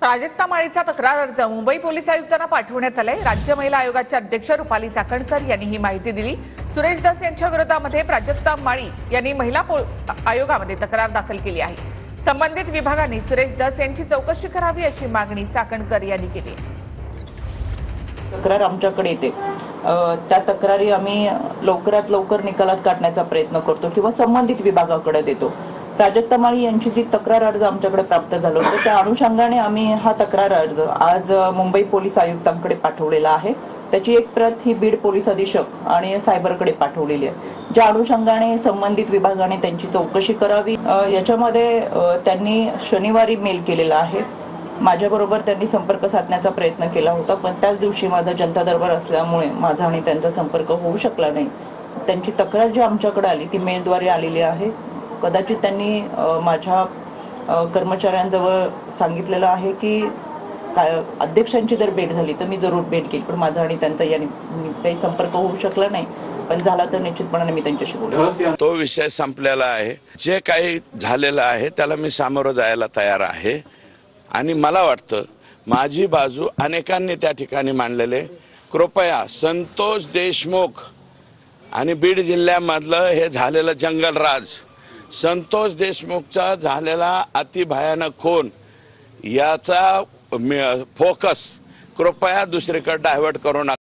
प्राजक्ता माळीचा तक्रार अर्ज मुंबई पोलीस आयुक्तांना पाठवण्यात आलाय। राज्य महिला आयोगाच्या अध्यक्ष रुपाली चाकणकर यांनी ही माहिती दिली। सुरेश दास यांच्या विरोधामध्ये प्राजक्ता माळी यांनी महिला आयोगामध्ये तक्रार दाखल केली आहे। संबंधित विभागाने सुरेश दास यांची चौकशी करावी अशी मागणी चाकणकर यांनी केली। तक्रार आमच्याकडे येते, त्या तक्रारी आम्ही लवकरात लवकर निकालात काढण्याचा प्रयत्न करतो किंवा संबंधित विभागाकडे देतो। प्राजक्ता माळी यांची जी तक्रार अर्ज आमच्याकडे प्राप्त झाला होता त्या अनुषंगाने आम्ही हा तक्रार अर्ज आज मुंबई पोलीस आयुक्तांकडे पाठवलेला आहे। त्याची एक प्रत ही बीड पोलीस अधीक्षक आणि सायबरकडे पाठवलेली आहे, ज्या अनुषंगाने संबंधित विभागाने त्यांची चौकशी करावी। याच्यामध्ये त्यांनी शनिवारी मेल केलेला आहे। माझ्याबरोबर त्यांनी संपर्क साधण्याचा प्रयत्न केला होता, पण त्याच दिवशी माझा जनता दरबार असल्यामुळे माझा आणि त्यांचा संपर्क होऊ शकला नाही। त्यांची तक्रार जी आमच्याकडे आली ती मेलद्वारे आलेली आहे। कदाचित त्यांनी माझ्या कर्मचाऱ्यांजवळ सांगितलेलं आहे की अध्यक्षांची जर भेट झाली तर मी जरूर भेट घेईल, पण माझा आणि त्यांचा याने काही संपर्क होऊ शकला नाही। पण झाला तर निश्चितपणे मी त्यांच्याशी बोलेन। तो विषय संपलेला आहे। जे काही झालेलं आहे त्याला मी सामोरं जायला तयार आहे आणि मला वाटतं माझी बाजू अनेकांनी त्या ठिकाणी मांडलेले। कृपया संतोष देशमुख आणि बीड जिल्ह्यामधलं हे झालेलं जंगलराज, संतोष देशमुखचा झालेला अतिभयानक खून याचा फोकस कृपया दुसरीकडे डायव्हर्ट करू नका।